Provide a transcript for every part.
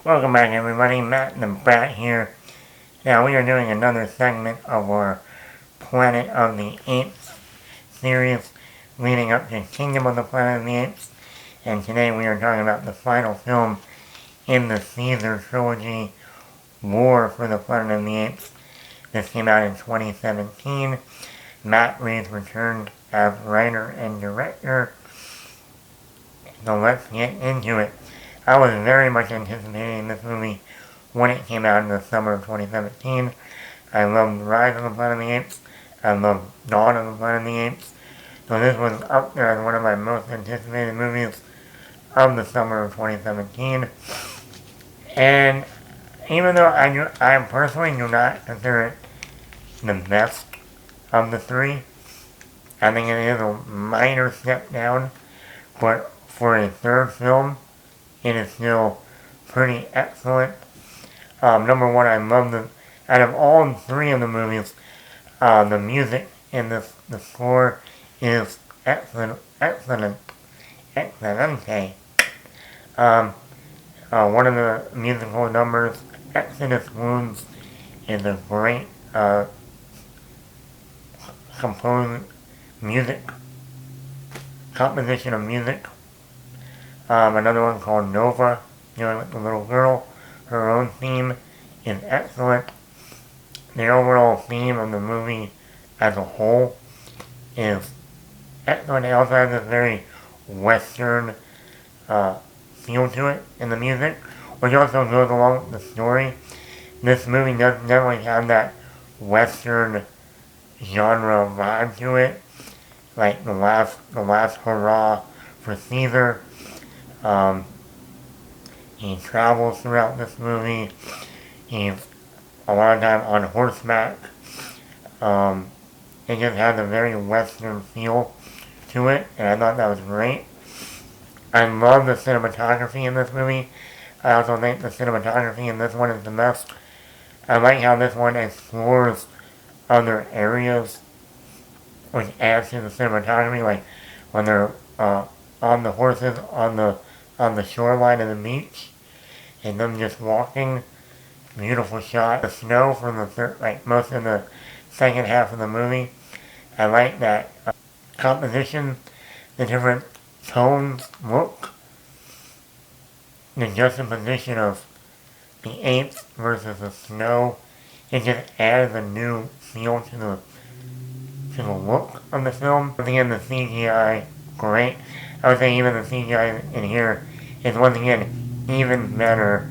Welcome back everybody, Matt the Brat here. Now we are doing another segment of our Planet of the Apes series leading up to Kingdom of the Planet of the Apes. And today we are talking about the final film in the Caesar trilogy, War for the Planet of the Apes. This came out in 2017. Matt Reeves returned as writer and director. So let's get into it. I was very much anticipating this movie when it came out in the summer of 2017. I loved Rise of the Planet of the Apes. I loved Dawn of the Planet of the Apes. So this was up there as one of my most anticipated movies of the summer of 2017. And even though I personally do not consider it the best of the three, I think it is a minor step down, but for a third film, it is still pretty excellent. Number one, I love out of all three of the movies, the music in the score is excellente. One of the musical numbers, Exodus Wounds, is a great composition of music. Another one called Nova, dealing with the little girl. Her own theme is excellent. The overall theme of the movie as a whole is excellent. It also has this very Western feel to it in the music, which also goes along with the story. This movie does definitely have that Western genre vibe to it, like the last hurrah for Caesar. He travels throughout this movie. He's a lot of time on horseback. It just has a very Western feel to it, and I thought that was great. I love the cinematography in this movie. I also think the cinematography in this one is the best. I like how this one explores other areas, which adds to the cinematography, like when they're on the horses on the shoreline of the beach, and them just walking. Beautiful shot. The snow from most of the second half of the movie. I like that composition, the different tones, look, the juxtaposition of the apes versus the snow. It just adds a new feel to the look of the film. Once again, the CGI, great. I would say even the CGI in here is once again even better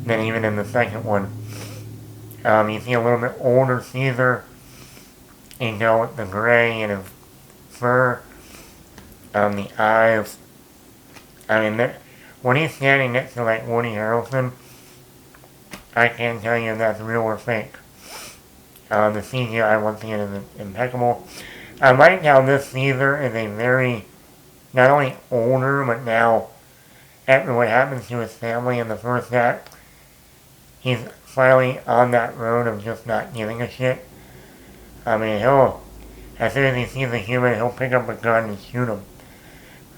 than even in the second one. You see a little bit older Caesar, with the gray in his fur, the eyes. I mean, when he's standing next to like Woody Harrelson, I can't tell you if that's real or fake. The CGI once again is impeccable. I like how this Caesar is a very, not only older, but now, after what happens to his family in the first act, he's finally on that road of just not giving a shit. I mean, as soon as he sees a human, he'll pick up a gun and shoot him.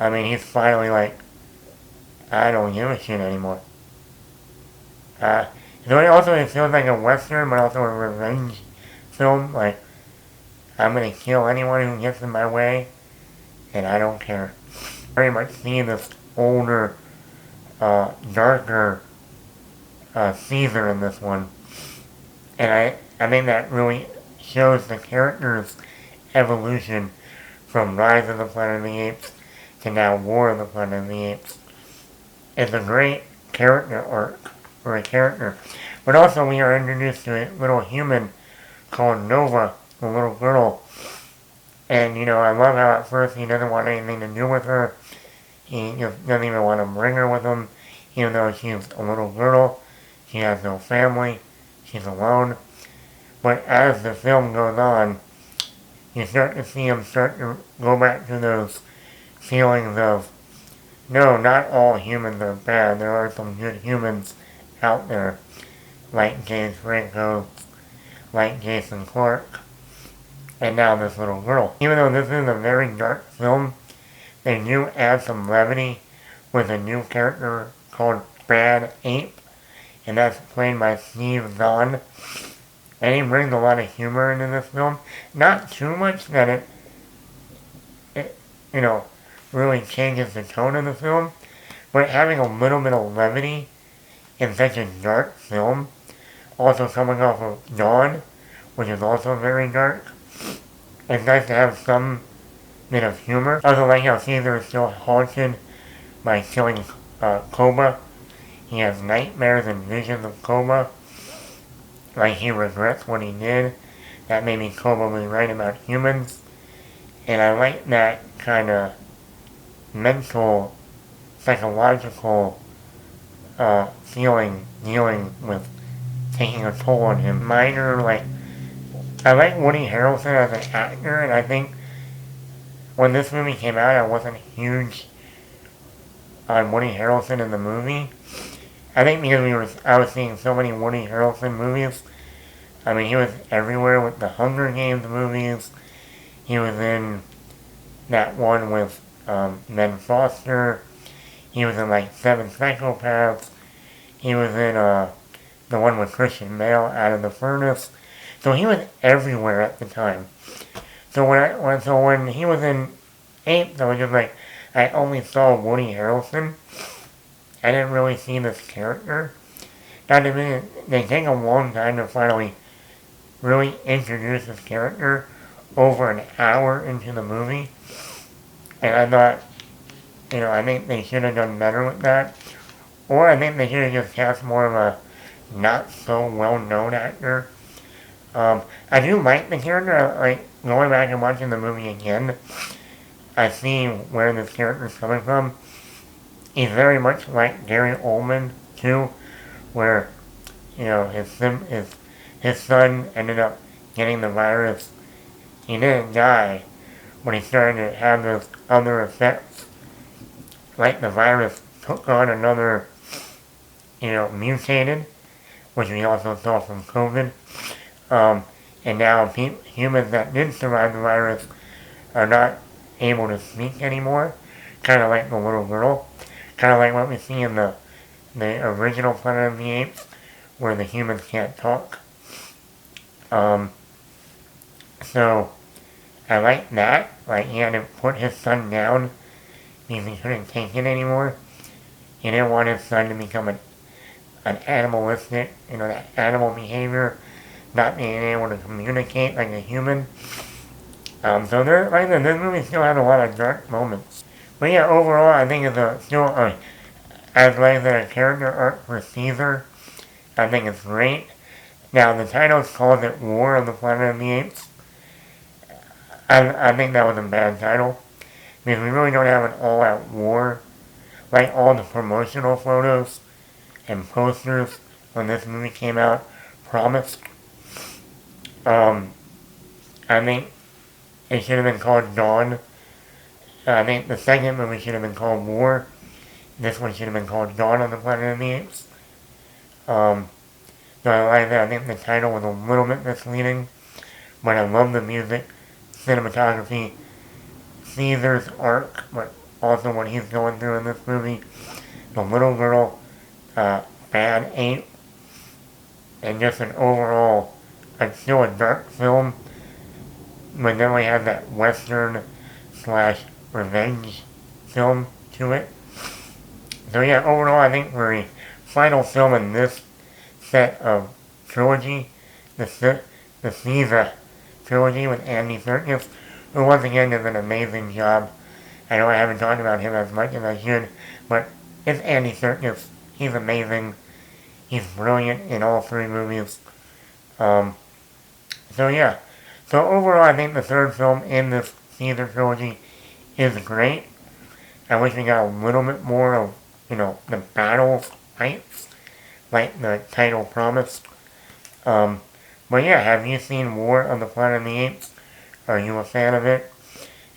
I mean, he's finally like, I don't give a shit anymore. So it feels like a Western, but also a revenge film. Like, I'm gonna kill anyone who gets in my way, and I don't care. Very much see this older, darker Caesar in this one, and I think that really shows the character's evolution from Rise of the Planet of the Apes to now War of the Planet of the Apes. It's a great character arc for a character, but also we are introduced to a little human called Nova, the little girl, and I love how at first he doesn't want anything to do with her. He just doesn't even want to bring her with him, even though she's a little girl. She has no family. She's alone. But as the film goes on, you start to see him start to go back to those feelings of, no, not all humans are bad. There are some good humans out there, like James Franco, like Jason Clarke, and now this little girl. Even though this is a very dark film, they do add some levity with a new character called Bad Ape. and that's played by Steve Zahn. And he brings a lot of humor into this film. Not too much that it you know, really changes the tone of the film, but having a little bit of levity in such a dark film, also coming off of Dawn, which is also very dark, it's nice to have some bit of humor. I also like how Caesar is still haunted by killing Koba. He has nightmares and visions of Koba, like he regrets what he did. That made me Koba was right about humans. And I like that kind of mental, psychological feeling dealing with taking a toll on him. Minor, like, I like Woody Harrelson as an actor, and I think when this movie came out, I wasn't huge on Woody Harrelson in the movie. I think because I was seeing so many Woody Harrelson movies. I mean, he was everywhere with the Hunger Games movies. He was in that one with Ben Foster. He was in like Seven Psychopaths. He was in the one with Christian Bale, Out of the Furnace. So he was everywhere at the time. So when he was in Apes, I was just like, I only saw Woody Harrelson. I didn't really see this character. Not to mention, they take a long time to finally really introduce this character over an hour into the movie. And I thought, I think they should have done better with that. Or I think they should have just cast more of a not so well known actor. I do like the character. Like going back and watching the movie again, I see where this character is coming from. He's very much like Gary Oldman too, where his son ended up getting the virus. He didn't die, but he started to have those other effects, like the virus took on another, mutated, which we also saw from COVID. And now humans that did survive the virus are not able to speak anymore, kind of like the little girl, kind of like what we see in the original Planet of the Apes, where the humans can't talk. So I like that. Like he had to put his son down because he couldn't take it anymore. He didn't want his son to become an animalistic, that animal behavior, not being able to communicate like a human. So this movie still has a lot of dark moments. But yeah, overall, I think it's still as like the character arc for Caesar. I think it's great. Now the title calls it War of the Planet of the Apes. I think that was a bad title because we really don't have an all-out war like all the promotional photos and posters when this movie came out promised. I think it should have been called Dawn. I think the second movie should have been called War. This one should have been called Dawn of the Planet of the Apes. So I like that. I think the title was a little bit misleading, but I love the music, cinematography, Caesar's arc, but also what he's going through in this movie. The little girl, bad ape, and just an overall, still a dark film, but then we have that western / revenge film to it. So yeah, overall I think for a final film in this set of trilogy, the Caesar trilogy with Andy Serkis, who once again does an amazing job. I know I haven't talked about him as much as I should, but it's Andy Serkis. He's amazing. He's brilliant in all three movies. So yeah. So overall, I think the third film in this Caesar trilogy is great. I wish we got a little bit more of, the battle fights, like the title promised. But yeah, have you seen War of the Planet of the Apes? Are you a fan of it?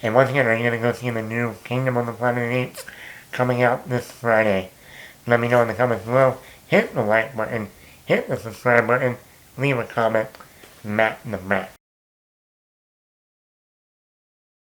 And once again, are you going to go see the new Kingdom of the Planet of the Apes coming out this Friday? Let me know in the comments below. Hit the like button, hit the subscribe button, leave a comment. Matt the Matt.